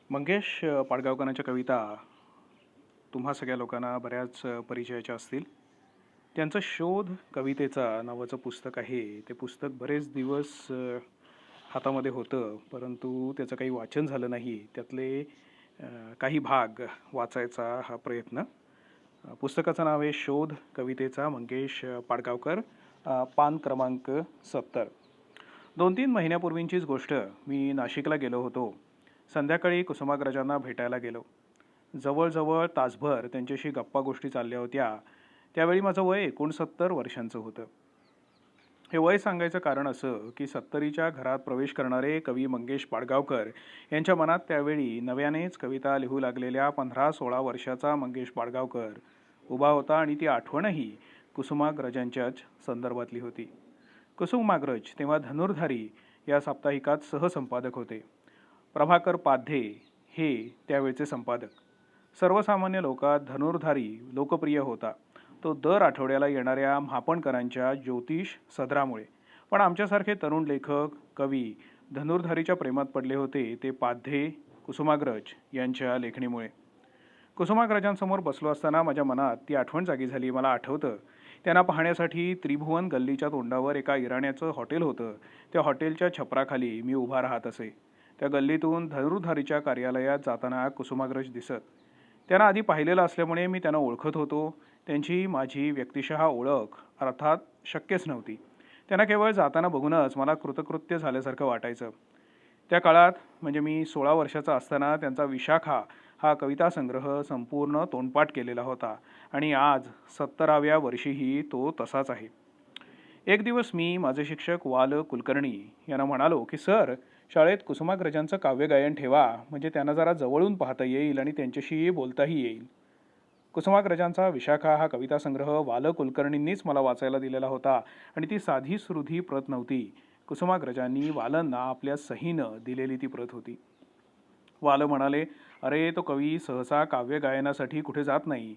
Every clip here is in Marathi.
मंगेश पाडगावकरांच्या कविता तुम्हा सगळ्या लोकांना बऱ्याच परिचयाच्या असतील. त्यांचं शोध कवितेचा नावाचं पुस्तक आहे. ते पुस्तक बरेच दिवस हातामध्ये होतं, परंतु त्याचं काही वाचन झालं नाही. त्यातले काही भाग वाचायचा हा प्रयत्न. पुस्तकाचं नाव आहे शोध कवितेचा, मंगेश पाडगावकर. पान क्रमांक 70. 2-3 महिन्यापूर्वींचीच गोष्ट. मी नाशिकला गेलो होतो. संध्याकाळी कुसुमाग्रजांना भेटायला गेलो. जवळजवळ तासभर त्यांच्याशी गप्पा गोष्टी चालल्या होत्या. त्यावेळी माझं वय 69 वर्षांचं होतं. हे वय सांगायचं कारण असं की 70च्या घरात प्रवेश करणारे कवी मंगेश पाडगावकर यांच्या मनात त्यावेळी नव्यानेच कविता लिहू लागलेल्या 15-16 वर्षाचा मंगेश पाडगावकर उभा होता आणि ती आठवणही कुसुमाग्रजांच्याच संदर्भातली होती. कुसुमाग्रज तेव्हा धनुर्धारी या साप्ताहिकात सहसंपादक होते. प्रभाकर पाध्ये हे त्यावेळचे संपादक. सर्वसामान्य लोकात धनुर्धारी लोकप्रिय होता तो दर आठवड्याला येणाऱ्या म्हापणकरांच्या ज्योतिष सदरामुळे. पण आमच्यासारखे तरुण लेखक कवी धनुर्धारीच्या प्रेमात पडले होते ते पाध्ये कुसुमाग्रज यांच्या लेखणीमुळे. कुसुमाग्रजांसमोर बसलो असताना माझ्या मनात ती आठवण जागी झाली. मला आठवतं त्यांना पाहण्यासाठी त्रिभुवन गल्लीच्या तोंडावर एका इराण्याचं हॉटेल होतं. त्या हॉटेलच्या छपराखाली मी उभा राहत असे. त्या गल्लीतून धनुर्धारीच्या कार्यालयात जाताना कुसुमाग्रज दिसत. त्यांना आधी पाहिलेलं असल्यामुळे मी त्यांना ओळखत होतो. त्यांची माझी व्यक्तिशः ओळख अर्थात शक्यच नव्हती. त्यांना केवळ जाताना बघूनच मला कृतकृत्य झाल्यासारखं वाटायचं. त्या काळात म्हणजे मी 16 वर्षाचा असताना त्यांचा विशाखा हा कविता संग्रह संपूर्ण तोंडपाठ केलेला होता आणि आज 70व्या वर्षीही तो तसाच आहे. एक दिवस मी माझे शिक्षक वाल कुलकर्णी यांना म्हणालो की सर, शाळेत कुसुमाग्रजांचं काव्यगायन ठेवा, म्हणजे त्यांना जरा जवळून पाहता येईल आणि त्यांच्याशी बोलताही येईल. कुसुमाग्रजांचा विशाखा हा कविता संग्रह वाल कुलकर्णींनीच मला वाचायला दिलेला होता आणि ती साधी सुरुधी प्रत नव्हती. कुसुमाग्रजांनी वालंना आपल्या सहीनं दिलेली ती प्रत होती. वाल म्हणाले, अरे तो कवी सहसा काव्य गायनासाठी कुठे जात नाही.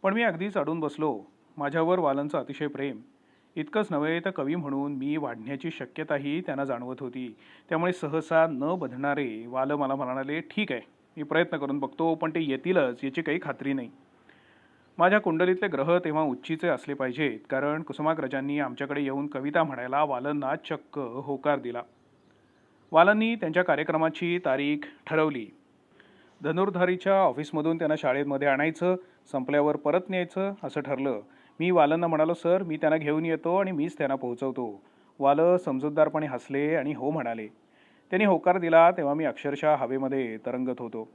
पण मी अगदीच अडून बसलो. माझ्यावर वालंचं अतिशय प्रेम. इतकंच नव्हे तर कवी म्हणून मी वाढण्याची शक्यताही त्यांना जाणवत होती. त्यामुळे सहसा न बधणारे वाल मला म्हणाले, ठीक आहे, मी प्रयत्न करून बघतो, पण ते येतीलच याची काही खात्री नाही. माझ्या कुंडलीतले ग्रह तेव्हा उच्चीचे असले पाहिजेत, कारण कुसुमाग्रजांनी आमच्याकडे येऊन कविता म्हणायला वालंना चक्क होकार दिला. वालांनी त्यांच्या कार्यक्रमाची तारीख ठरवली. धनुर्धारीच्या ऑफिसमधून त्यांना शाळेमध्ये आणायचं, संपल्यावर परत न्यायचं असं ठरलं. मी वालांना म्हणालो, सर मी त्यांना घेऊन येतो आणि मीच त्यांना पोहोचवतो. वालं समजूतदारपणे हसले आणि हो म्हणाले. त्यांनी होकार दिला तेव्हा मी अक्षरशः हवेमध्ये तरंगत होतो.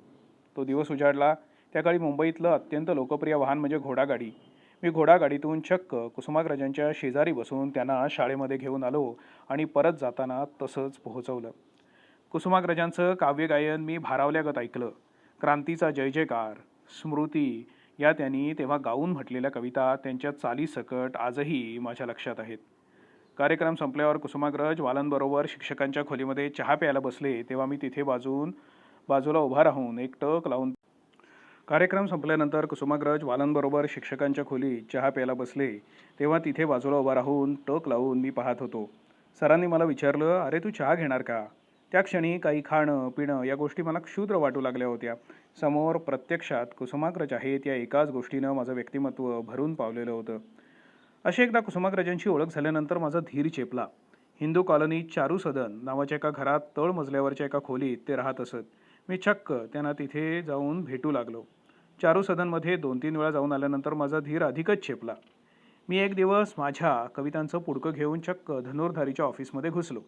तो दिवस उजाडला. त्या काळी मुंबईतलं अत्यंत लोकप्रिय वाहन म्हणजे घोडागाडी. मी घोडागाडीतून चक्क कुसुमाग्रजांच्या शेजारी बसून त्यांना शाळेमध्ये घेऊन आलो आणि परत जाताना तसंच पोहोचवलं. कुसुमाग्रजांचं काव्यगायन मी भारावल्यागत ऐकलं. क्रांतीचा जय जयकार, स्मृती या त्यांनी तेव्हा गाऊन म्हटलेल्या कविता त्यांच्या चालीसकट आजही माझ्या लक्षात आहेत. कार्यक्रम संपल्यावर कुसुमाग्रज वालांबरोबर शिक्षकांच्या खोलीमध्ये चहा प्यायला बसले तेव्हा मी तिथे बाजूला उभा राहून एक टक लावून. कार्यक्रम संपल्यानंतर कुसुमाग्रज वालांबरोबर शिक्षकांच्या खोलीत चहा प्यायला बसले तेव्हा तिथे बाजूला उभा राहून टक लावून मी पाहत होतो. सरांनी मला विचारलं, अरे तू चहा घेणार का? त्या क्षणी काही खाणं पिणं या गोष्टी मला क्षुद्र वाटू लागल्या होत्या. समोर प्रत्यक्षात कुसुमाग्रज आहेत या एकाच गोष्टीनं माझं व्यक्तिमत्व भरून पावलेलं होतं. अशी एकदा कुसुमाग्रजांची ओळख झाल्यानंतर माझा धीर चेपला. हिंदू कॉलनीत चारू सदन नावाच्या एका घरात तळमजल्यावरच्या एका खोलीत ते राहत असत. मी चक्क त्यांना तिथे जाऊन भेटू लागलो. चारू सदनमध्ये 2-3 वेळा जाऊन आल्यानंतर माझा धीर अधिकच चेपला. मी एक दिवस माझ्या कवितांचं पुडकं घेऊन चक्क धनुर्धारीच्या ऑफिसमध्ये घुसलो.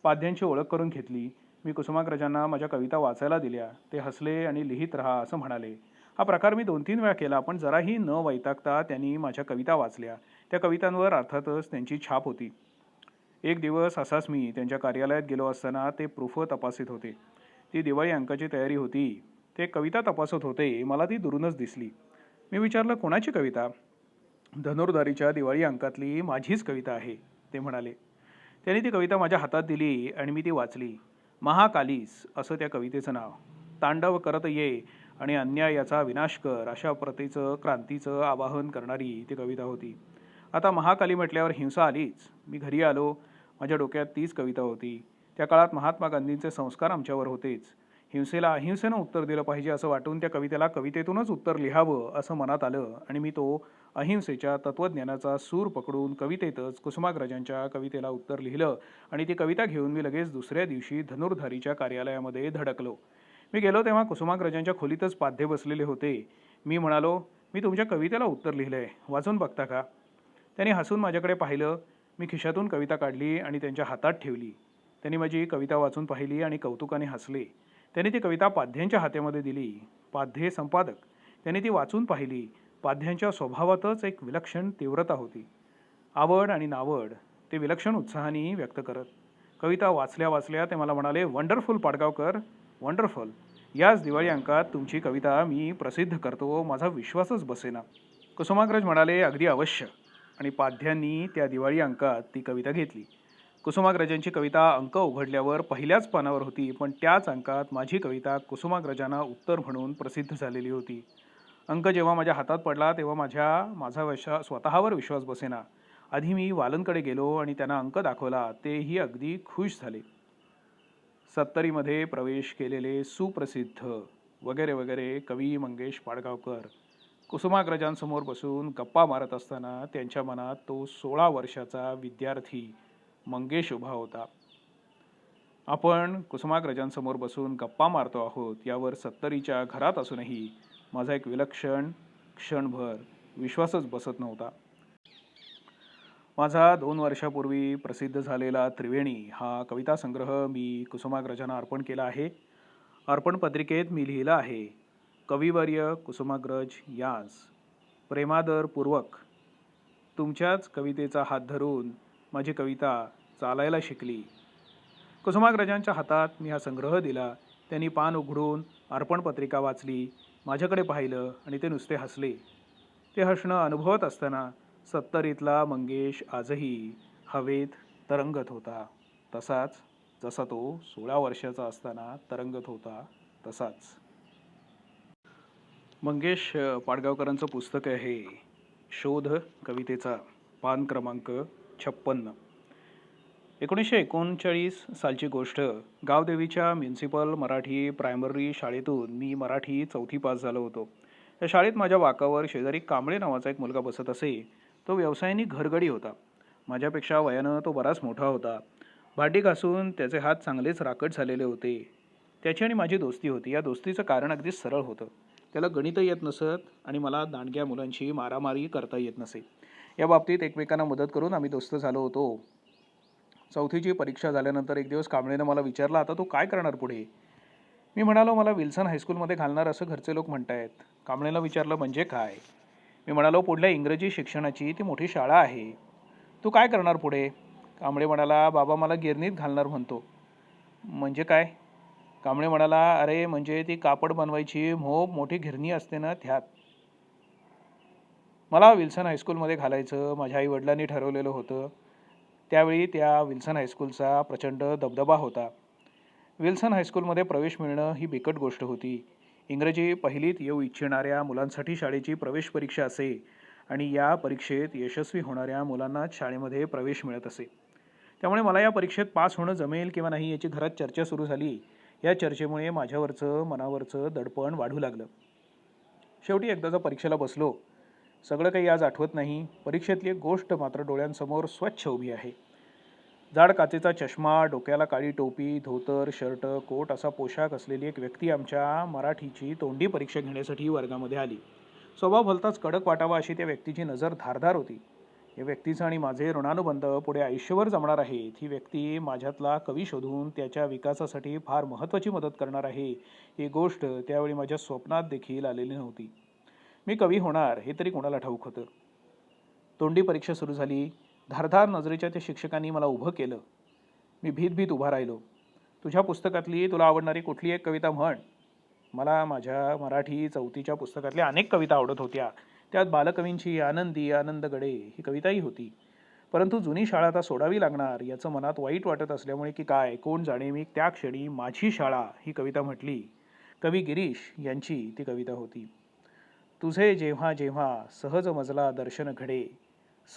पाद्यांची ओळख करून घेतली. मी कुसुमाग्रजांना माझ्या कविता वाचायला दिल्या. ते हसले आणि लिहित राहा असं म्हणाले. हा प्रकार मी 2-3 वेळा केला, पण जराही न वैतागता त्यांनी माझ्या कविता वाचल्या. त्या कवितांवर अर्थातच त्यांची छाप होती. एक दिवस असाच मी त्यांच्या कार्यालयात गेलो असताना ते प्रूफ तपासित होते. ती दिवाळी अंकाची तयारी होती. ते कविता तपासत होते. मला ती दुरूनच दिसली. मी विचारलं, कोणाची कविता? धनुर्धारीच्या दिवाळी अंकातली माझीच कविता आहे, ते म्हणाले. त्यांनी ती कविता माझ्या हातात दिली आणि मी ती वाचली. महाकालीस असं त्या कवितेचं नाव. तांडव करत ये आणि अन्यायाचा विनाश कर अशा प्रतीचं क्रांतीचं आवाहन करणारी ती कविता होती. आता महाकाली म्हटल्यावर हिंसा आलीच. मी घरी आलो. माझ्या डोक्यात तीच कविता होती. त्या काळात महात्मा गांधींचे संस्कार आमच्यावर होतेच. हिंसेला अहिंसेनं उत्तर दिलं पाहिजे असं वाटून त्या कवितेला कवितेतूनच उत्तर लिहावं असं मनात आलं आणि मी तो अहिंसेच्या तत्त्वज्ञानाचा सूर पकडून कवितेतच कुसुमाग्रजांच्या कवितेला उत्तर लिहिलं आणि ती कविता घेऊन मी लगेच दुसऱ्या दिवशी धनुर्धारीच्या कार्यालयामध्ये धडकलो. मी गेलो तेव्हा कुसुमाग्रजांच्या खोलीतच पाध्ये बसलेले होते. मी म्हणालो, "मी तुमच्या कवितेला उत्तर लिहिलंय, वाचून बघता का?" त्यांनी हसून माझ्याकडे पाहिलं. मी खिशातून कविता काढली आणि त्यांच्या हातात ठेवली. त्यांनी माझी कविता वाचून पाहिली आणि कौतुकाने हसले. त्यांनी ती कविता पाध्यांच्या हातामध्ये दिली. पाध्ये संपादक. त्यांनी ती वाचून पाहिली. पाध्यांच्या स्वभावातच एक विलक्षण तीव्रता होती. आवड आणि नावड ते विलक्षण उत्साहाने व्यक्त करत. कविता वाचल्या वाचल्या ते मला म्हणाले, "वंडरफुल पाडगावकर, वंडरफुल. याच दिवाळी अंकात तुमची कविता मी प्रसिद्ध करतो, माझा विश्वासच बसेना." कुसुमाग्रज म्हणाले, "अगदी अवश्य." आणि पाध्यांनी त्या दिवाळी अंकात ती कविता घेतली. कुसुमाग्रजांची कविता अंक उघडल्यावर पहिल्याच पानावर होती, पण त्याच अंकात माझी कविता कुसुमाग्रजांना उत्तर म्हणून प्रसिद्ध झालेली होती. अंक जेव्हा माझ्या हातात पडला तेव्हा माझा स्वतःवर विश्वास बसेना. आधी मी वालनकडे गेलो आणि त्यांना अंक दाखवला. तेही अगदी खुश झाले. 70मध्ये प्रवेश केलेले सुप्रसिद्ध वगैरे वगैरे कवी मंगेश पाडगावकर कुसुमाग्रजांसमोर बसून गप्पा मारत असताना त्यांच्या मनात तो 16 वर्षाचा विद्यार्थी मंगेश उभा होता. आपण कुसुमाग्रजांसमोर बसून गप्पा मारतो आहोत यावर 70च्या घरात असूनही माझा एक विलक्षण क्षणभर विश्वासच बसत नव्हता. माझा 2 वर्षापूर्वी प्रसिद्ध झालेला त्रिवेणी हा कविता संग्रह मी कुसुमाग्रजांना अर्पण केला आहे. अर्पण पत्रिकेत मी लिहिलं आहे, "कविवर्य कुसुमाग्रज यास प्रेमादरपूर्वक तुमच्याच कवितेचा हात धरून माझी कविता चालायला शिकली." कुसुमाग्रजांच्या हातात मी हा संग्रह दिला. त्यांनी पान उघडून अर्पण पत्रिका वाचली, माझ्याकडे पाहिलं आणि ते नुसते हसले. ते हसणं अनुभवत असताना 70तला मंगेश आजही हवेत तरंगत होता. तसाच जसा तो 16 वर्षाचा असताना तरंगत होता तसाच. मंगेश पाडगावकरांचं पुस्तक आहे शोध कवितेचा, पान क्रमांक 56. 1939 सालची गोष्ट. गावदेवीच्या म्युनिसिपल मराठी प्रायमरी शाळेतून मी मराठी 4थी पास झालो होतो. त्या शाळेत माझ्या वाकावर शेजारी कांबळे नावाचा एक मुलगा बसत असे. तो व्यवसायाने घरगडी होता. माझ्यापेक्षा वयानं तो बराच मोठा होता. भांडी घासून त्याचे हात चांगलेच राकट झालेले होते. त्याची आणि माझी दोस्ती होती. या दोस्तीचं कारण अगदी सरळ होतं. त्याला गणित येत नसत आणि मला दांडग्या मुलांची मारामारी करता येत नसे. या बाबतीत एकमेकांना मदत करून आम्ही दोस्त झालो होतो. 4थीची परीक्षा झाल्यानंतर एक दिवस कांबळेनं मला विचारलं, "आता तू काय करणार पुढे?" मी म्हणालो, "मला विल्सन हायस्कूलमध्ये घालणार असं घरचे लोक म्हणतायत." कांबळेनं विचारलं, "म्हणजे काय?" मी म्हणालो, "पुढल्या इंग्रजी शिक्षणाची ती मोठी शाळा आहे. तू काय करणार पुढे?" कांबळे म्हणाला, "बाबा मला गिरणीत घालणार म्हणतो." "म्हणजे काय?" कांबळे म्हणाला, "अरे म्हणजे ती कापड बनवायची मोठी गिरणी असते ना त्यात." मला विल्सन हायस्कूलमध्ये घालायचं माझ्या आईवडिलांनी ठरवलेलं होतं. त्यावेळी त्या विल्सन हायस्कूलचा प्रचंड दबदबा होता. विल्सन हायस्कूलमध्ये प्रवेश मिळणं ही बिकट गोष्ट होती. इंग्रजी पहिलीत येऊ इच्छिणाऱ्या मुलांसाठी शाळेची प्रवेश परीक्षा असे आणि या परीक्षेत यशस्वी होणाऱ्या मुलांनाच शाळेमध्ये प्रवेश मिळत असे. त्यामुळे मला या परीक्षेत पास होणं जमेल किंवा नाही याची घरात चर्चा सुरू झाली. या चर्चेमुळे माझ्यावरचं मनावरचं दडपण वाढू लागलं. शेवटी एकदाचा परीक्षेला बसलो. सगळं काही आज आठवत नाही. परीक्षेतली एक गोष्ट मात्र डोळ्यांसमोर स्वच्छ उभी आहे. जाड काचेचा चष्मा, डोक्याला काळी टोपी, धोतर, शर्ट, कोट असा पोशाख असलेली एक व्यक्ती आमच्या मराठीची तोंडी परीक्षा घेण्यासाठी वर्गामध्ये आली. स्वभाव भलताच कडक वाटावा अशी त्या व्यक्तीची नजर धारदार होती. या व्यक्तीचं आणि माझे ऋणानुबंध पुढे आयुष्यभर जमणार आहेत. ही व्यक्ती माझ्यातला कवी शोधून त्याच्या विकासासाठी फार महत्त्वाची मदत करणार आहे, ही गोष्ट त्यावेळी माझ्या स्वप्नात देखील आलेली नव्हती. मी कवी होणार हे तरी कोणाला ठाऊक होतं. तोंडी परीक्षा सुरू झाली. धारधार नजरेच्या त्या शिक्षकांनी मला उभं केलं. मी भीत उभा राहिलो. "तुझ्या पुस्तकातली तुला आवडणारी कुठली एक कविता म्हण." मला माझ्या मराठी 4थीच्या पुस्तकातल्या अनेक कविता आवडत होत्या. त्यात बालकवींची आनंदी आनंदगडे ही कविताही होती. परंतु जुनी शाळा आता सोडावी लागणार याचं मनात वाईट वाटत असल्यामुळे की काय कोण जाणे, मी त्या क्षणी माझी शाळा ही कविता म्हटली. कवी गिरीश यांची ती कविता होती. "तुझे जेव्हा जेव्हा सहज मजला दर्शन घडे,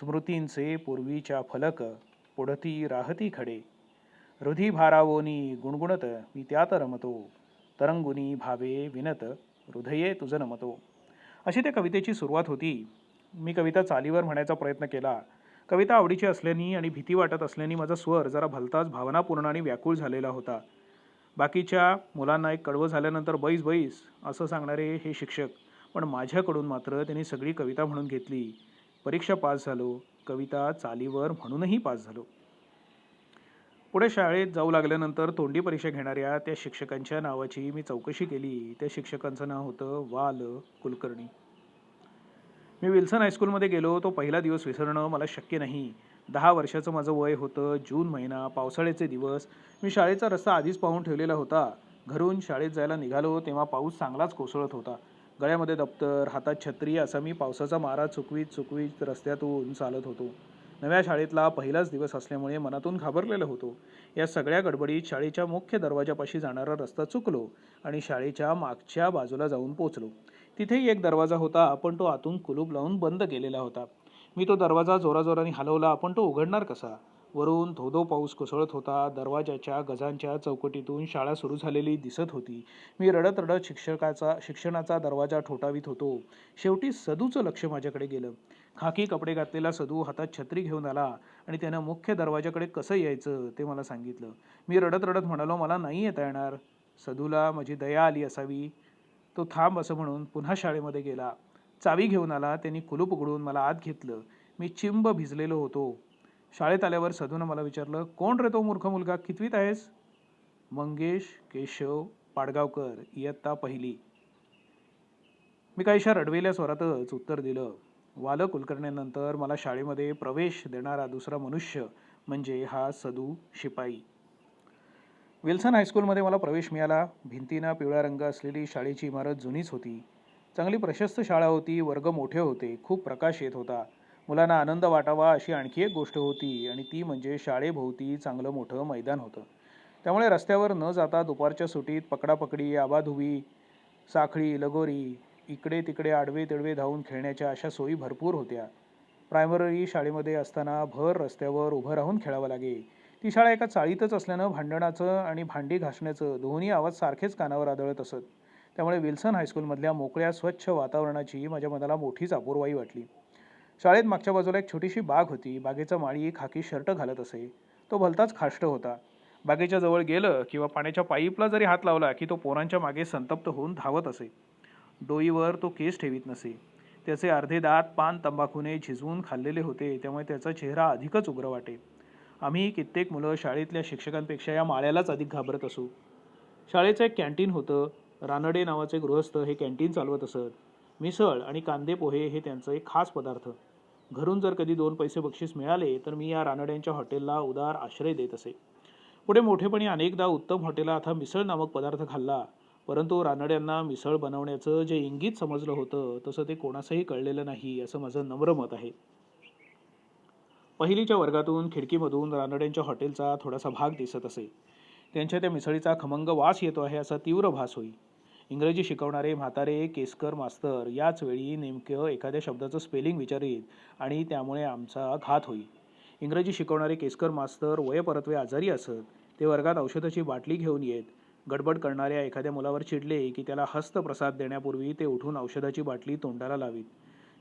स्मृतींचे पूर्वीच्या फलक पुढती राहती खडे, हृदी भारावोनी गुणगुणत मी त्यात रमतो, तरंगुनी भावे विनत हृदये तुझं नमतो. अशी त्या कवितेची सुरुवात होती. मी कविता चालीवर म्हणायचा प्रयत्न केला. कविता आवडीची असल्याने आणि भीती वाटत असल्याने माझा स्वर जरा भलताच भावनापूर्ण आणि व्याकुळ झालेला होता. बाकीच्या मुलांना एक कडवं झाल्यानंतर बैस बैस असं सांगणारे हे शिक्षक, पण माझ्याकडून मात्र त्यांनी सगळी कविता म्हणून घेतली. परीक्षा पास झालो, कविता चालीवर म्हणूनही पास झालो. पुढे शाळेत जाऊ लागल्यानंतर तोंडी परीक्षा घेणाऱ्या त्या शिक्षकांच्या नावाची मी चौकशी केली. त्या शिक्षकांचं नाव होतं वाल कुलकर्णी. मी विल्सन हायस्कूलमध्ये गेलो. तो पहिला दिवस विसरणं मला शक्य नाही. 10 वर्षाचं माझं वय होतं. जून महिना, पावसाळ्याचे दिवस. मी शाळेचा रस्ता आधीच पाहून ठेवलेला होता. घरून शाळेत जायला निघालो तेव्हा पाऊस चांगलाच कोसळत होता. गळ्यामध्ये दप्तर, हातात छत्री असा मी पावसाचा मारा चुकवीत चुकवीत रस्त्यातून चालत होतो. नव्या शाळेतला पहिलाच दिवस असल्यामुळे मनातून घाबरलेलो होतो. या सगळ्या गडबडीत शाळेच्या मुख्य दरवाजापाशी जाणारा रस्ता चुकलो आणि शाळेच्या मागच्या बाजूला जाऊन पोचलो. तिथेही एक दरवाजा होता, पण तो आतून कुलूप लावून बंद केलेला होता. मी तो दरवाजा जोराजोराने हलवला, पण तो उघडणार कसा? वरून धोधो पाऊस कोसळत होता. दरवाजाच्या गजांच्या चौकटीतून शाळा सुरू झालेली दिसत होती. मी रडत रडत शिक्षणाचा दरवाजा ठोठावीत होतो. शेवटी सदूचं लक्ष माझ्याकडे गेलं. खाकी कपडे घातलेला सदू हातात छत्री घेऊन आला आणि त्यानं मुख्य दरवाजाकडे कसं यायचं ते मला सांगितलं. मी रडत रडत म्हणालो, मला नाही येता येणार. सदूला माझी दया आली असावी. तो थांब असं म्हणून पुन्हा शाळेमध्ये गेला. चावी घेऊन आला. त्यांनी कुलूप उघडून मला आत घेतलं. मी चिंब भिजलेलो होतो. शाळेत आल्यावर सदूनं मला विचारलं, कोण रे तो मूर्ख मुलगा, कितवीत आहेस? मंगेश केशव पाडगावकर, इयत्ता पहिली. मी काहीशा रडवेल्या स्वरातच उत्तर दिलं. वाल कुलकर्णीनंतर मला शाळेमध्ये प्रवेश देणारा दुसरा मनुष्य म्हणजे हा सदू शिपाई. विल्सन हायस्कूलमध्ये मला प्रवेश मिळाला. भिंतींना पिवळा रंग असलेली शाळेची इमारत जुनीच होती. चांगली प्रशस्त शाळा होती. वर्ग मोठे होते. खूप प्रकाश येत होता. मुलांना आनंद वाटावा अशी आणखी एक गोष्ट होती आणि ती म्हणजे शाळेभोवती चांगलं मोठं मैदान होतं. त्यामुळे रस्त्यावर न जाता दुपारच्या सुटीत पकडापकडी, आबाधुबी, साखळी, लगोरी, इकडे तिकडे आडवे तिडवे धावून खेळण्याच्या अशा सोयी भरपूर होत्या. प्रायमरी शाळेमध्ये असताना भर रस्त्यावर उभं राहून खेळावं लागे. ती शाळा एका चाळीतच असल्यानं भांडणाचं आणि भांडी घासण्याचं दोन्ही आवाज सारखेच कानावर आदळत असत. त्यामुळे विल्सन हायस्कूलमधल्या मोकळ्या स्वच्छ वातावरणाची माझ्या मनाला मोठीच अपूर्वाई वाटली. शाळेत मागच्या बाजूला एक छोटीशी बाग होती. बागेचा माळी खाकी शर्ट घालत असे. तो भलताच खाष्ट होता. बागेच्या जवळ गेलं किंवा पाण्याच्या पाईपला जरी हात लावला की तो पोरांच्या मागे संतप्त होऊन धावत असे. डोईवर तो केस ठेवीत नसे. त्याचे अर्धे दात पान तंबाखूने झिजवून खाल्लेले होते, त्यामुळे त्याचा चेहरा अधिकच उग्र वाटे. आम्ही कित्येक मुलं शाळेतल्या शिक्षकांपेक्षा या माळ्यालाच अधिक घाबरत असू. शाळेचं एक कॅन्टीन होतं. रानडे नावाचे गृहस्थ हे कॅन्टीन चालवत असत. मिसळ आणि कांदे पोहे हे त्यांचं एक खास पदार्थ. घरून जर कधी 2 पैसे बक्षीस मिळाले तर मी या रानड्यांच्या हॉटेलला उदार आश्रय देत असे. पुढे मोठेपणी अनेकदा उत्तम हॉटेलात हा मिसळ नामक पदार्थ खाल्ला. परंतु रानड्यांना मिसळ बनवण्याचं जे इंगित समजलं होतं तसं ते कोणासही कळलेलं नाही असं माझं नम्र मत आहे. पहिलीच्या वर्गातून खिडकीमधून रानड्यांच्या हॉटेलचा थोडासा भाग दिसत असे. त्यांच्या त्या मिसळीचा खमंग वास येतो आहे असा तीव्र भास होई. इंग्रजी शिकवणारे म्हातारे केसकर मास्तर याच वेळी नेमकं एखाद्या शब्दाचं स्पेलिंग विचारीत आणि त्यामुळे आमचा घात होई. इंग्रजी शिकवणारे केसकर मास्तर वयपरत्वे आजारी असत. ते वर्गात औषधाची बाटली घेऊन येत. गडबड करणाऱ्या एखाद्या मुलावर चिडले की त्याला हस्तप्रसाद देण्यापूर्वी ते उठून औषधाची बाटली तोंडाला लावीत.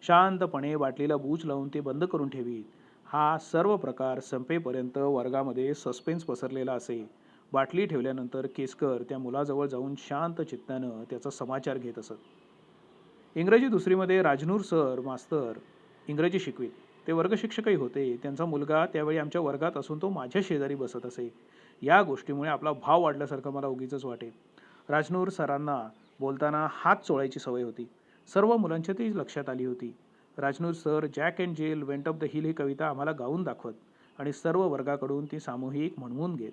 शांतपणे बाटलीला बूच लावून ते बंद करून ठेवीत. हा सर्व प्रकार संपेपर्यंत वर्गामध्ये सस्पेन्स पसरलेला असे. बाटली ठेवल्यानंतर केसकर त्या मुलाजवळ जाऊन शांत चित्तानं त्याचा समाचार घेत असत. इंग्रजी दुसरीमध्ये राजनूर सर मास्तर इंग्रजी शिकवीत. ते वर्गशिक्षकही होते. त्यांचा मुलगा त्यावेळी आमच्या वर्गात असून तो माझ्या शेजारी बसत असे. या गोष्टीमुळे आपला भाव वाढल्यासारखं मला उगीचच वाटे. राजनूर सरांना बोलताना हात चोळायची सवय होती. सर्व मुलांच्या ती लक्षात आली होती. Rajnoor sir Jack and Jill went of the hill ही कविता आम्हाला गाऊन दाखवत आणि सर्व वर्गाकडून ती सामूहिक म्हणवून घेत.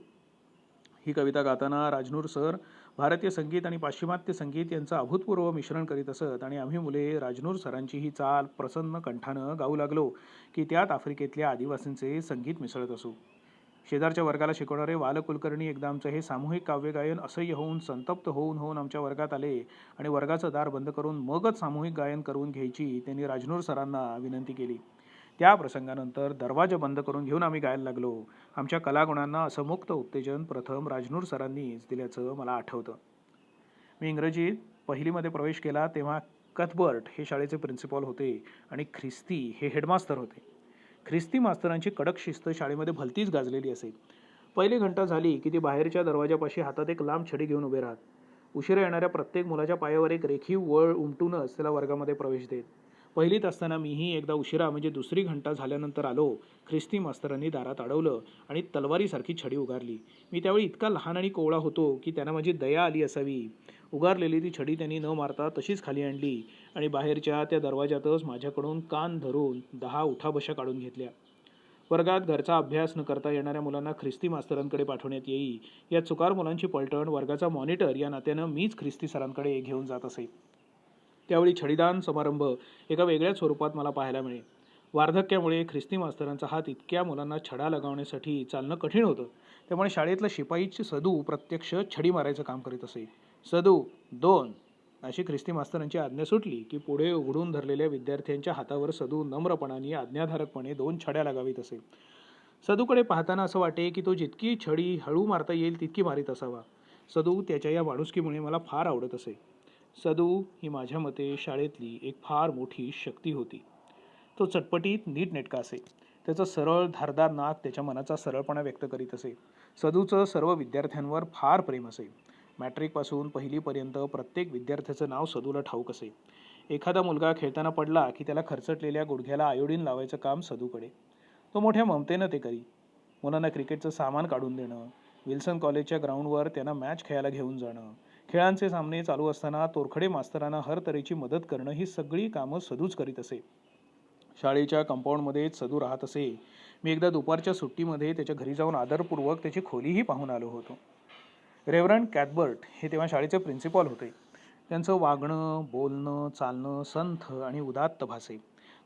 ही कविता गाताना राजनूर सर भारतीय संगीत आणि पाश्चिमात्य संगीत यांचं अभूतपूर्व मिश्रण करीत असत आणि आम्ही मुले राजनूर सरांची ही चाल प्रसन्न कंठानं गाऊ लागलो की त्यात आफ्रिकेतल्या आदिवासींचे संगीत मिसळत असू. शेजारच्या वर्गाला शिकवणारे वाल कुलकर्णी एकदा आमचं हे सामूहिक काव्यगायन असह्य होऊन संतप्त होऊन आमच्या वर्गात आले आणि वर्गाचं दार बंद करून मगच सामूहिक गायन करून घ्यायची त्यांनी राजनूर सरांना विनंती केली. त्या प्रसंगानंतर दरवाजा बंद करून घेऊन आम्ही गायला लागलो. आमच्या कलागुणांना असं मुक्त उत्तेजन प्रथम राजनूर सरांनीच दिल्याचं मला आठवतं. मी इंग्रजीत पहिलीमध्ये प्रवेश केला तेव्हा कथबर्ट हे शाळेचे प्रिन्सिपॉल होते आणि ख्रिस्ती हे हेडमास्तर होते. ख्रिस्ती मास्तरांची कडक शिस्त शाळेमध्ये भलतीच गाजलेली असे. पहिली घंटा झाली की ती बाहेरच्या दरवाजापाशी हातात एक लांब छडी घेऊन उभे राहत. उशिरा येणाऱ्या प्रत्येक मुलाच्या पायावर एक रेखीव वळ उमटूनच त्याला वर्गामध्ये प्रवेश देत. पहिलीत असताना मीही एकदा उशिरा म्हणजे दुसरी घंटा झाल्यानंतर आलो. ख्रिस्ती मास्तरांनी दारात अडवलं आणि तलवारीसारखी छडी उगारली. मी त्यावेळी इतका लहान आणि कोवळा होतो की त्यांना माझी दया आली असावी. उगारलेली ती छडी त्यांनी न मारता तशीच खाली आणली आणि बाहेरच्या त्या दरवाजातच माझ्याकडून कान धरून 10 उठाबशा काढून घेतल्या. वर्गात घरचा अभ्यास न करता येणाऱ्या मुलांना ख्रिस्ती मास्तरांकडे पाठवण्यात येई या चुकार मुलांची पलटण वर्गाचा मॉनिटर या नात्यानं मीच ख्रिस्ती सरांकडे घेऊन जात असे. त्यावेळी छडीदान समारंभ एका वेगळ्याच स्वरूपात मला पाहायला मिळे. वार्धक्यामुळे ख्रिस्ती मास्तरांचा हात इतक्या मुलांना छडा लगावण्यासाठी चालणं कठीण होतं. त्यामुळे शाळेतला शिपाईची सदू प्रत्यक्ष छडी मारायचं काम करीत असे. सदू 2 अशी ख्रिस्ती मास्तरांची आज्ञा सुटली की पुढे उघडून धरलेल्या विद्यार्थ्यांच्या हातावर सदू नम्रपणाने आज्ञाधारकपणे 2 छड्या लगावीत असे. सदूकडे पाहताना असं वाटे की तो जितकी छडी हळू मारता येईल तितकी मारीत असावा. सदू त्याच्या या माणुसकीमुळे मला फार आवडत असे. सदू ही माझ्या मते शाळेतली एक फार मोठी शक्ती होती. तो चटपटीत नीटनेटका असे. त्याचं सरळ धारदार नाक त्याच्या मनाचा सरळपणा व्यक्त करीत असे. सदूचं सर्व विद्यार्थ्यांवर फार प्रेम असे. मॅट्रिकपासून पहिलीपर्यंत प्रत्येक विद्यार्थ्याचं नाव सदूला ठाऊक असे. एखादा मुलगा खेळताना पडला की त्याला खरचटलेल्या गुडघ्याला आयोडीन लावायचं काम सदूकडे. तो मोठ्या ममतेनं ते करी. मुलांना क्रिकेटचं सामान काढून देणं, विल्सन कॉलेजच्या ग्राउंडवर त्यांना मॅच खेळायला घेऊन जाणं, खेळांचे सामने चालू असताना तोरखडे मास्तरांना हर तऱ्हेची मदत करणं ही सगळी कामं सदूच करीत असे. शाळेच्या कंपाऊंडमध्येच सदू राहत असे. मी एकदा दुपारच्या सुट्टीमध्ये त्याच्या घरी जाऊन आदरपूर्वक त्याची खोलीही पाहून आलो होतो. रेव्हरंड कॅथबर्ट हे तेव्हा शाळेचे प्रिन्सिपॉल होते. त्यांचं वागणं, बोलणं, चालणं संथ आणि उदात्त भासे.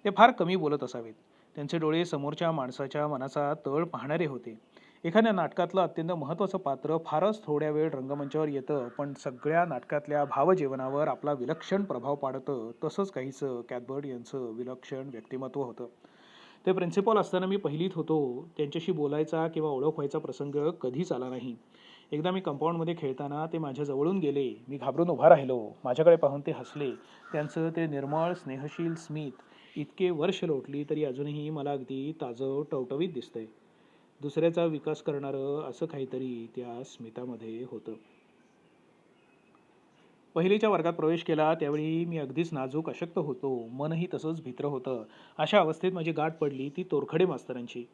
ते फार कमी बोलत असावेत. त्यांचे डोळे समोरच्या माणसाच्या मनाचा तळ पाहणारे होते. एखाद्या नाटकातलं अत्यंत महत्त्वाचं पात्र फारच थोड्या वेळ रंगमंचावर येतं, पण सगळ्या नाटकातल्या भावजीवनावर आपला विलक्षण प्रभाव पाडतं. तसंच काहीसं कॅथबर्ट यांचं विलक्षण व्यक्तिमत्व होतं. ते प्रिन्सिपॉल असताना मी पहिलीत होतो. त्यांच्याशी बोलायचा किंवा ओळख व्हायचा प्रसंग कधीच आला नाही. एकदा मी कंपाऊंडमध्ये खेळताना ते माझ्या जवळून गेले. मी घाबरून उभा राहिलो. माझ्याकडे पाहून ते हसले. त्यांचं ते निर्मळ स्नेहशील स्मित इतके वर्ष लोटली तरी अजूनही मला अगदी ताजं टवटवीत दिसतंय. दुसऱ्याचा विकास करणारं असं काहीतरी त्या स्मितामध्ये होतं. पहिलीच्या वर्गात प्रवेश केला त्यावेळी मी अगदीच नाजूक अशक्त होतो. मनही तसंच भित्र होतं. अशा अवस्थेत माझी गाठ पडली ती तोरखडे मास्तरांची.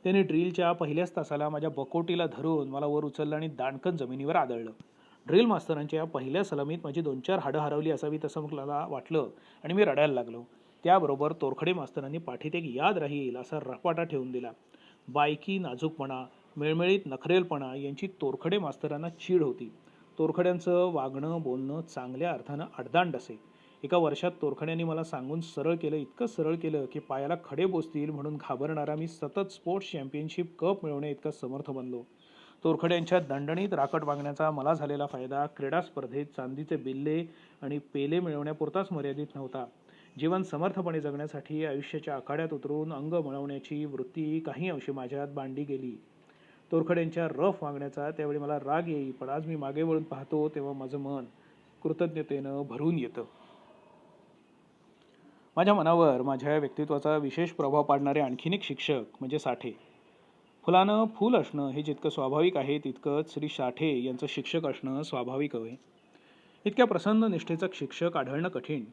त्यांनी ड्रिलच्या पहिल्याच तासाला माझ्या बकोटीला धरून मला वर उचललं आणि दाणकन जमिनीवर आदळलं. ड्रिल मास्तरांच्या पहिल्या सलामीत माझी 2-4 हाडं हरवली असावीत असं मला वाटलं आणि मी रडायला लागलो. त्याबरोबर तोरखडे मास्तरांनी पाठीत एक याद राहील असा रपाटा ठेवून दिला. बायकी, नाजूकपणा, मेळमेळीत नखरेलपणा यांची तोरखडे मास्तरांना चीड होती. तोरखड्यांचं वागणं बोलणं चांगल्या अर्थानं अडदांड असे. एका वर्षात तोरखड्यांनी मला सांगून सरळ केलं, इतकं सरळ केलं की पायाला खडे बोचतील म्हणून घाबरणारा मी सतत स्पोर्ट्स चॅम्पियनशिप कप मिळवण्या इतका समर्थ बनलो. तोरखड्यांच्या दणदणीत राकट वागण्याचा मला झालेला फायदा क्रीडा स्पर्धेत चांदीचे बिल्ले आणि पेले मिळवण्यापुरताच मर्यादित नव्हता. जीवन समर्थपणे जगण्यासाठी आयुष्याच्या आखाड्यात उतरून अंग मिळवण्याची वृत्ती काही अंशी माझ्यात बांधली गेली. तोरखड्यांच्या रफ वागण्याचा त्यावेळी मला राग येई, पण आज मी मागे वळून पाहतो तेव्हा माझं मन कृतज्ञतेनं भरून येतं. माझ्या मनावर माझ्या व्यक्तित्वाचा विशेष प्रभाव पाडणारे आणखीन एक शिक्षक म्हणजे साठे. फुलानं फूल असणं हे जितकं स्वाभाविक आहे तितकंच श्री साठे यांचं शिक्षक असणं स्वाभाविक हवे. इतक्या प्रसन्न निष्ठेचा शिक्षक आढळणं कठीण.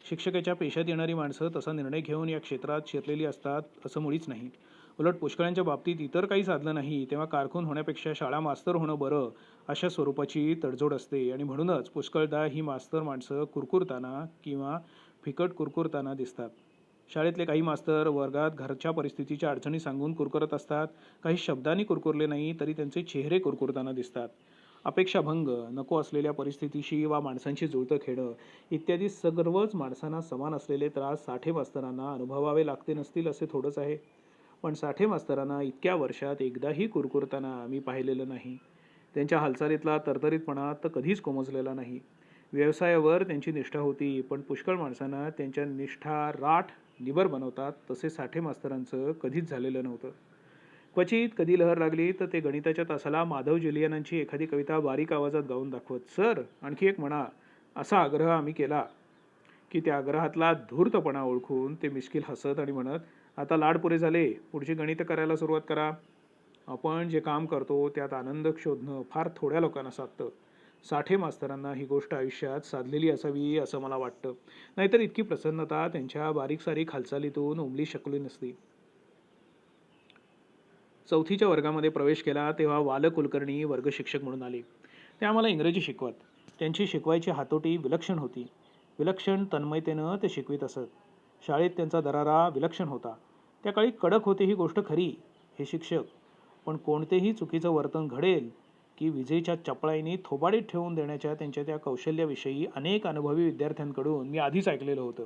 शिक्षकाच्या पेशात येणारी माणसं तसा निर्णय घेऊन या क्षेत्रात शिरलेली असतात असं मुळीच नाही. उलट पुष्कळांच्या बाबतीत इतर काही साधलं नाही तेव्हा कारकून होण्यापेक्षा शाळा मास्तर होणं बरं अशा स्वरूपाची तडजोड असते आणि म्हणूनच पुष्कळदा ही मास्तर माणसं कुरकुरताना किंवा फिकट कुरकुरताना दिसतात. शाळेतले काही मास्तर वर्गात घरच्या परिस्थितीच्या अडचणी सांगून कुरकुरत असतात. काही शब्दांनी कुरकुरले नाही तरी त्यांचे चेहरे कुरकुरताना दिसतात. अपेक्षाभंग, नको असलेल्या परिस्थितीशी वा माणसांशी जुळतं खेळणं इत्यादी सर्वच माणसांना समान असलेले त्रास साठे मास्तरांना अनुभवावे लागते नसतील असे थोडंच आहे. पण साठे मास्तरांना इतक्या वर्षात एकदाही कुरकुरताना मी पाहिलेलं नाही. त्यांच्या हालचालीतला तरतरीतपणा तर कधीच कोमजलेला नाही. व्यवसायावर त्यांची निष्ठा होती, पण पुष्कळ माणसांना त्यांच्या निष्ठा राठ निबर बनवतात तसे साठे मास्तरांचं कधीच झालेलं नव्हतं. क्वचित कधी लहर लागली तर ते गणिताच्या तासाला माधव जुलियनांची एखादी कविता बारीक आवाजात गाऊन दाखवत. सर, आणखी एक म्हणा, असा आग्रह आम्ही केला की त्या आग्रहातला धूर्तपणा ओळखून ते मिश्किल हसत आणि म्हणत, आता लाड पुरे झाले, पुढची गणितं करायला सुरुवात करा. आपण जे काम करतो त्यात आनंद शोधणं फार थोड्या लोकांना साधतं. साठे मास्तरांना ही गोष्ट आयुष्यात साधलेली असावी असं मला वाटतं, नाहीतर इतकी प्रसन्नता त्यांच्या बारीक सारीक हालचालीतून उमली शकली नसती. 4थीच्या वर्गामध्ये प्रवेश केला तेव्हा वाल कुलकर्णी वर्ग शिक्षक म्हणून आले. ते आम्हाला इंग्रजी शिकवत. त्यांची शिकवायची हातोटी विलक्षण होती. विलक्षण तन्मयतेनं ते शिकवित असत. शाळेत त्यांचा दरारा विलक्षण होता. त्या काळी कडक होते ही गोष्ट खरी, हे शिक्षक, पण कोणतेही चुकीचं वर्तन घडेल की विजेच्या चपळाईने थोबाडीत ठेवून देण्याच्या त्यांच्या त्या कौशल्याविषयी अनेक अनुभवी विद्यार्थ्यांकडून मी आधीच ऐकलेलं होतं.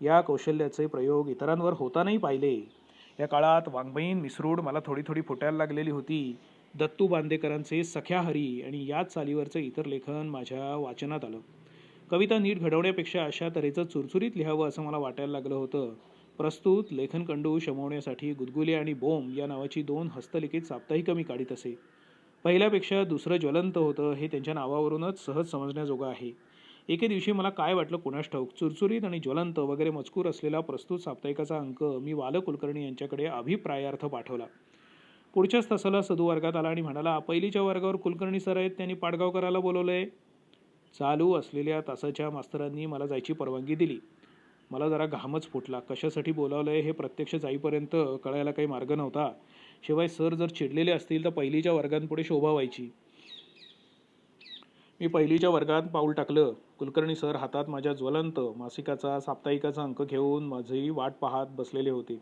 या कौशल्याचे प्रयोग इतरांवर होतानाही पाहिले. या काळात वाङ्मयीन मिसरूड मला थोडी थोडी फुटायला लागलेली होती. दत्तू बांदेकरांचे सख्या हरी आणि याच चालीवरचं इतर लेखन माझ्या वाचनात आलं. कविता नीट घडवण्यापेक्षा अशा तऱ्हेचं चुरचुरीत लिहावं असं मला वाटायला लागलं होतं. प्रस्तुत लेखनकंडू शमवण्यासाठी गुदगुले आणि बोंब या नावाची 2 हस्तलिखित साप्ताहिकं मी काढीत असे. पहिल्यापेक्षा दुसरं ज्वलंत होतं हे त्यांच्या नावावरूनच सहज समजण्याजोगं आहे. एके दिवशी मला काय वाटलं कुणास ठाऊक, चुरचुरीत आणि ज्वलंत वगैरे मजकूर असलेला प्रस्तुत साप्ताहिकाचा अंक मी वाल कुलकर्णी यांच्याकडे अभिप्रायार्थ पाठवला. पुढच्याच तासाला सदू वर्गात आला आणि म्हणाला, पहिलीच्या वर्गावर कुलकर्णी सर आहेत, त्यांनी पाडगावकराला बोलवलंय. चालू असलेल्या तासाच्या मास्तरांनी मला जायची परवानगी दिली. मला जरा घामच फुटला. कशासाठी बोलावलंय हे प्रत्यक्ष जाईपर्यंत कळायला काही मार्ग नव्हता. शिवाय सर जर चिडलेले असतील तर पहिलीच्या वर्गांपुढे शोभा व्हायची. मी पहिलीच्या वर्गात पाऊल टाकलं. कुलकर्णी सर हातात माझ्या ज्वलंत मासिकाचा साप्ताहिकाचा अंक घेऊन माझी वाट पाहत बसलेले होते.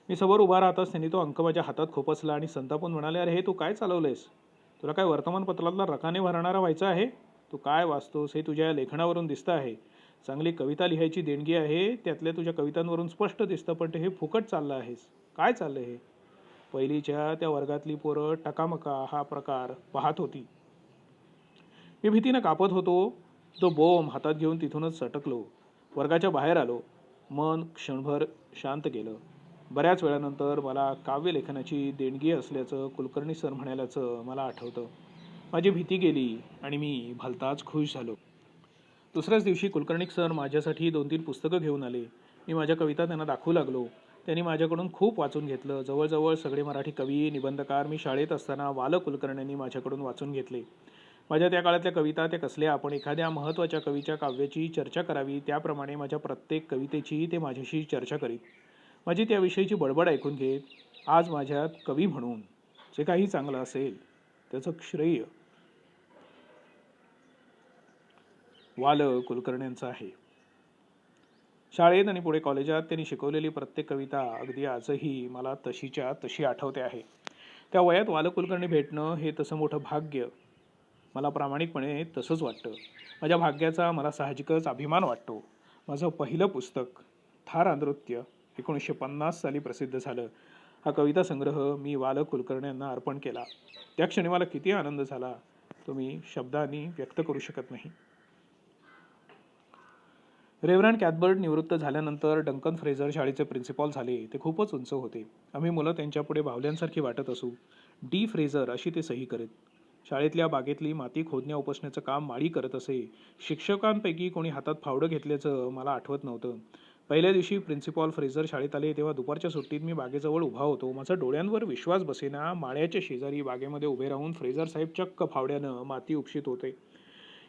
मी समोर उभा राहताच त्यांनी तो अंक माझ्या हातात खोपसला आणि संतापून म्हणाले, अरे हे तू काय चालवलंयस? तुला काय वर्तमानपत्रातला रकाने भरणारा व्हायचा आहे? तू काय वाचतोस हे तुझ्या लेखनावरून दिसतं आहे. चांगली कविता लिहायची देणगी आहे, त्यातल्या तुझ्या कवितांवरून स्पष्ट दिसतं, पण ते हे फुकट चाललं आहेस. काय चाललं हे? पहिलीच्या त्या वर्गातली पोरं टकामका हा प्रकार पाहत होती. मी भीतीनं कापत होतो. तो बोंब हातात घेऊन तिथूनच सटकलो. वर्गाच्या बाहेर आलो. मन क्षणभर शांत केलं. बऱ्याच वेळानंतर मला काव्यलेखनाची देणगी असल्याचं कुलकर्णी सर म्हणाल्याचं मला आठवतं. माझी भीती गेली आणि मी भलताच खुश झालो. दुसऱ्याच दिवशी कुलकर्णी सर माझ्यासाठी 2-3 पुस्तकं घेऊन आले. मी माझ्या कविता त्यांना दाखवू लागलो. त्यांनी माझ्याकडून खूप वाचून घेतलं. जवळजवळ सगळे मराठी कवी, निबंधकार मी शाळेत असताना वाल कुलकर्ण्यांनी माझ्याकडून वाचून घेतले. माझ्या त्या काळातल्या कविता त्या कसल्या, आपण एखाद्या महत्त्वाच्या कवीच्या काव्याची चर्चा करावी त्याप्रमाणे माझ्या प्रत्येक कवितेची ते माझ्याशी चर्चा करीत. माझी त्याविषयीची बडबड ऐकून घेत. आज माझ्यात कवी म्हणून जे काही चांगलं असेल त्याचं श्रेय वाल कुलकर्ण्यांचं आहे. शाळेत आणि पुढे कॉलेजात त्यांनी शिकवलेली प्रत्येक कविता अगदी आजही मला तशीच्या तशी आठवते आहे. त्या वयात वाल कुलकर्णी भेटणं हे तसं मोठं भाग्य. मला प्रामाणिकपणे तसंच वाटतं. माझ्या भाग्याचा मला साहजिकच अभिमान वाटतो. माझं पहिलं पुस्तक थार नृत्य 1950 साली प्रसिद्ध झालं. हा कविता संग्रह मी वाल कुलकर्ण्यांना अर्पण केला. त्या क्षणी मला किती आनंद झाला तो मी शब्दांनी व्यक्त करू शकत नाही. रेव्हरंड कॅथबर्ट निवृत्त झाल्यानंतर डंकन फ्रेझर शाळेचे प्रिन्सिपॉल झाले. ते खूपच उंच होते. आम्ही मुलं त्यांच्यापुढे बावल्यांसारखी वाटत असू. डी फ्रेझर अशी ते सही करीत. शाळेतल्या बागेतली माती खोदण्या उपसण्याचं काम माळी करत असे. शिक्षकांपैकी कोणी हातात फावडं घेतल्याचं मला आठवत नव्हतं. पहिल्या दिवशी प्रिन्सिपॉल फ्रेझर शाळेत आले तेव्हा दुपारच्या सुट्टीत मी बागेजवळ उभा होतो. माझा डोळ्यांवर विश्वास बसेना. माळ्याच्या शेजारी बागेमध्ये उभे राहून फ्रेझर साहेब चक्क फावड्यानं माती उपशीत होते.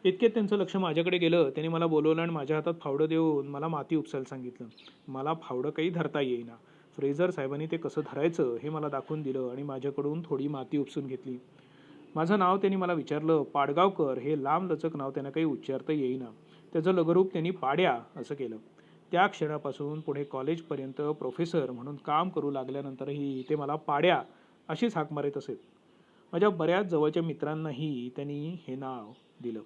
इतक्यात त्यांचं लक्ष माझ्याकडे गेलं. त्यांनी मला बोलवलं आणि माझ्या हातात फावडं देऊन मला माती उपसायला सांगितलं. मला फावडं काही धरता येईना. फ्रेझर साहेबांनी ते कसं धरायचं हे मला दाखवून दिलं आणि माझ्याकडून थोडी माती उपसून घेतली. माझं नाव त्यांनी मला विचारलं. पाडगावकर हे लांबलचक नाव त्यांना काही उच्चारता येईना. त्याचं लघुरूप त्यांनी पाड्या असं केलं. त्या क्षणापासून पुढे कॉलेजपर्यंत प्रोफेसर म्हणून काम करू लागल्यानंतरही ते मला पाड्या अशीच हाक मारीत असेत. माझ्या बऱ्याच जवळच्या मित्रांनाही त्यांनी हे नाव दिलं.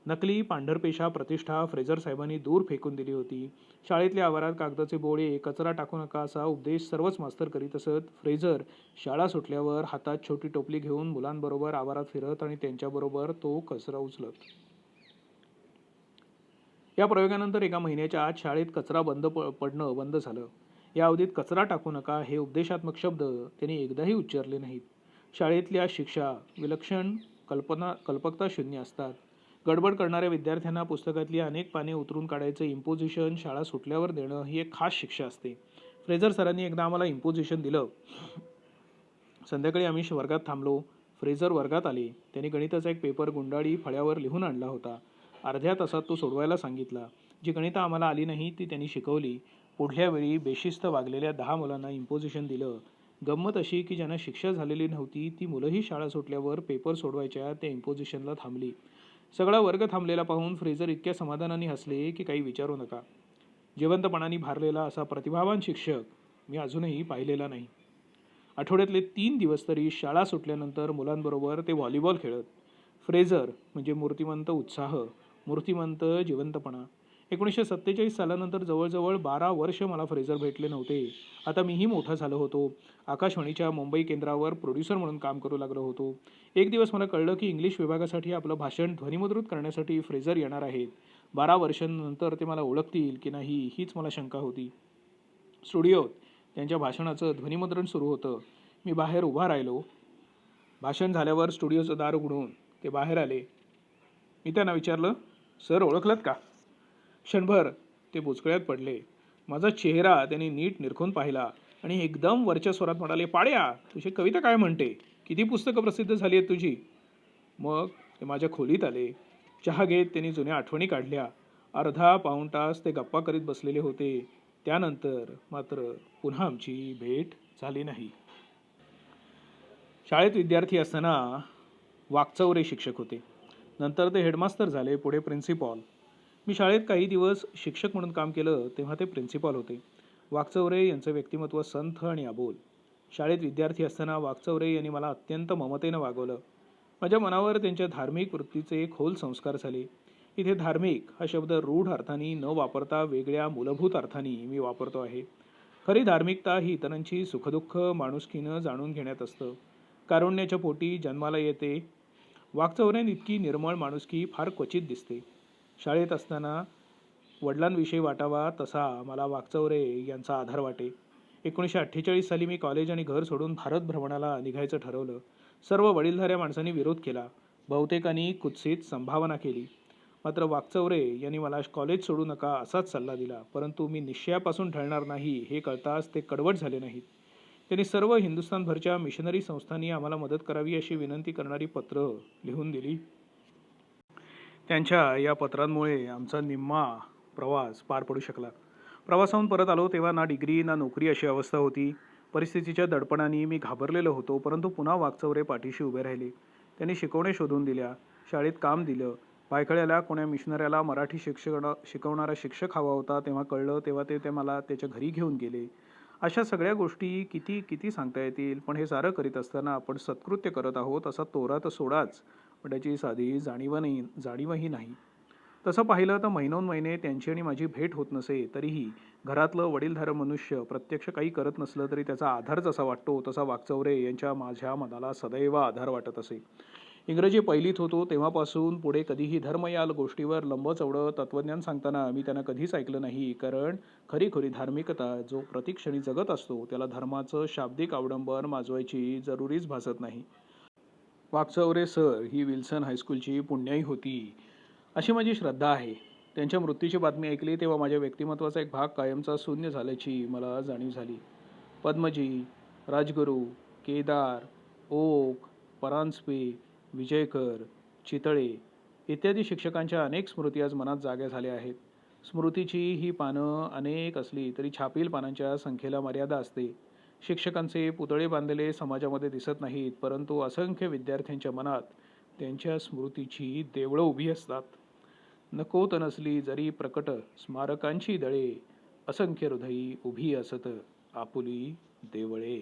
नकली पांढरपेशा प्रतिष्ठा फ्रेझर साहेबांनी दूर फेकून दिली होती. शाळेतल्या आवारात कागदाचे बोळे, कचरा टाकू नका असा उपदेश सर्वच मास्तर करीत असत. फ्रेझर शाळा सुटल्यावर हातात छोटी टोपली घेऊन मुलांबरोबर आवारात फिरत आणि त्यांच्याबरोबर तो कचरा उचलत. या प्रयोगानंतर एका महिन्याच्या आत शाळेत कचरा पडणं बंद झालं. या अवधीत कचरा टाकू नका हे उपदेशात्मक शब्द त्यांनी एकदाही उच्चारले नाहीत. शाळेतल्या शिक्षा विलक्षण कल्पकता शून्य असतात. गडबड करणाऱ्या विद्यार्थ्यांना पुस्तकातली अनेक पाने उतरून काढायचं इम्पोजिशन शाळा सुटल्यावर देणं ही एक खास शिक्षा असते. फ्रेझर सरांनी एकदा आम्हाला इम्पोजिशन दिलं. संध्याकाळी आम्ही वर्गात थांबलो. फ्रेझर वर्गात आले. त्यांनी गणिताचा एक पेपर गुंडाळी फळ्यावर लिहून आणला होता. अर्ध्या तासात तो सोडवायला सांगितला. जी गणितं आम्हाला आली नाही ती त्यांनी शिकवली. पुढल्या वेळी बेशिस्त वागलेल्या 10 मुलांना इम्पोजिशन दिलं. गंमत अशी की ज्यांना शिक्षा झालेली नव्हती ती मुलंही शाळा सुटल्यावर पेपर सोडवायच्या त्या इम्पोजिशनला थांबली. सगळा वर्ग थांबलेला पाहून फ्रेझर इतक्या समाधानाने हसले की काही विचारू नका. जिवंतपणाने भारलेला असा प्रतिभावान शिक्षक मी अजूनही पाहिलेला नाही. आठवड्यातले 3 दिवस तरी शाळा सुटल्यानंतर मुलांबरोबर ते व्हॉलीबॉल खेळत. फ्रेझर म्हणजे मूर्तिमंत उत्साह, मूर्तिमंत जिवंतपणा. 1947 सालानंतर जवळजवळ 12 वर्ष मला फ्रेझर भेटले नव्हते. आता मीही मोठा झालो होतो. आकाशवाणीच्या मुंबई केंद्रावर प्रोड्युसर म्हणून काम करू लागलो होतो. एक दिवस मला कळलं की इंग्लिश विभागासाठी आपलं भाषण ध्वनिमुद्रित करण्यासाठी फ्रेझर येणार आहेत. 12 वर्षांनंतर ते मला ओळखतील की नाही हीच मला शंका होती. स्टुडिओत त्यांच्या भाषणाचं ध्वनिमुद्रण सुरू होतं. मी बाहेर उभा राहिलो. भाषण झाल्यावर स्टुडिओचं दार उघडून ते बाहेर आले. मी त्यांना विचारलं, सर ओळखलत का? क्षणभर ते बुचकळ्यात पडले. माझा चेहरा त्यांनी नीट निरखून पाहिला आणि एकदम वरच्या स्वरात म्हणाले, पाड्या, तुझी कविता काय म्हणते? किती पुस्तकं प्रसिद्ध झाली आहेत तुझी? मग ते माझ्या खोलीत आले. चहा घेत त्यांनी जुन्या आठवणी काढल्या. अर्धा पाऊण तास ते गप्पा करीत बसलेले होते. त्यानंतर मात्र पुन्हा आमची भेट झाली नाही. शाळेत विद्यार्थी असताना वाकचौरे शिक्षक होते. नंतर ते हेडमास्तर झाले, पुढे प्रिन्सिपॉल. मी शाळेत काही दिवस शिक्षक म्हणून काम केलं तेव्हा ते प्रिन्सिपॉल होते. वाकचौरे यांचं व्यक्तिमत्व संथ आणि अबोल. शाळेत विद्यार्थी असताना वाकचौरे यांनी मला अत्यंत ममतेनं वागवलं. माझ्या मनावर त्यांच्या धार्मिक वृत्तीचे खोल संस्कार झाले. इथे धार्मिक हा शब्द रूढ अर्थाने न वापरता वेगळ्या मूलभूत अर्थाने मी वापरतो आहे. खरी धार्मिकता ही इतरांची सुखदुःख माणुसकीनं जाणून घेण्यात असतं. कारुण्याच्या पोटी जन्माला येते. वाकचौऱ्यांइतकी निर्मळ माणुसकी फार क्वचित दिसते. शाळेत असताना वडिलांविषयी वाटावा तसा मला वाकचौरे यांचा आधार वाटे. 1948 साली मी कॉलेज आणि घर सोडून भारत भ्रमणाला निघायचं ठरवलं. सर्व वडीलधाऱ्या माणसांनी विरोध केला. बहुतेकांनी कुत्सित संभावना केली. मात्र वाकचौरे यांनी मला कॉलेज सोडू नका असाच सल्ला दिला. परंतु मी निश्चयापासून ढळणार नाही हे कळताच ते कडवट झाले नाहीत. त्यांनी सर्व हिंदुस्थानभरच्या मिशनरी संस्थांनी आम्हाला मदत करावी अशी विनंती करणारी पत्र लिहून दिली. त्यांच्या या पत्रांमुळे आमचा निम्मा प्रवास पार पडू शकला. प्रवासाहून परत आलो तेव्हा ना डिग्री ना नोकरी अशी अवस्था होती. परिस्थितीच्या दडपणाने मी घाबरलेलो होतो. परंतु पुन्हा वाकचौरे पाठीशी उभे राहिले. त्यांनी शिकवणे शोधून दिल्या. शाळेत काम दिलं. पायखळ्याला कोण्या मिशनऱ्याला मराठी शिकवणारा शिक्षक हवा होता तेव्हा कळलं. तेव्हा ते मला त्याच्या घरी घेऊन गेले. अशा सगळ्या गोष्टी किती किती सांगता येतील. पण हे सारं करीत असताना आपण सत्कृत्य करत आहोत असा तोरा तर सोडाच, पण त्याची साधी जाणीवही नाही. तसं पाहिलं तर महिनोन महिने त्यांची आणि माझी भेट होत नसे तरीही घरातलं वडीलधारं मनुष्य प्रत्यक्ष काही करत नसलं तरी त्याचा आधार जसा वाटतो तसा वाकचौरे यांच्या माझ्या मनाला सदैव आधार वाटत असे. इंग्रजी पहिलीत होतो तेव्हापासून पुढे कधीही धर्म या गोष्टीवर लंबचवडं तत्त्वज्ञान सांगताना मी त्यांना कधीच ऐकलं नाही. कारण खरी धार्मिकता जो प्रतिक्षणी जगत असतो त्याला धर्माचं शाब्दिक अवडंबर माजवायची जरुरीच भासत नाही. वाकचौरे सर ही विल्सन हायस्कूलची पुण्याई होती अशी माझी श्रद्धा आहे. त्यांच्या मृत्यूची बातमी ऐकली तेव्हा माझ्या व्यक्तिमत्वाचा एक भाग कायमचा शून्य झाल्याची मला जाणीव झाली. पद्मजी, राजगुरू, केदार, ओक, परांजपे, विजयकर, चितळे इत्यादी शिक्षकांच्या अनेक स्मृती आज मनात जाग्या झाल्या आहेत. स्मृतीची ही पानं अनेक असली तरी छापील पानांच्या संख्येला मर्यादा असते. शिक्षकांचे पुतळे बांधलेले समाजामध्ये दिसत नाहीत, परंतु असंख्य विद्यार्थ्यांच्या मनात त्यांच्या स्मृतीची देवळं उभी असतात. नकोत नसली जरी प्रकट स्मारकांची दळे, असंख्य हृदयी उभी असत आपुली देवळे.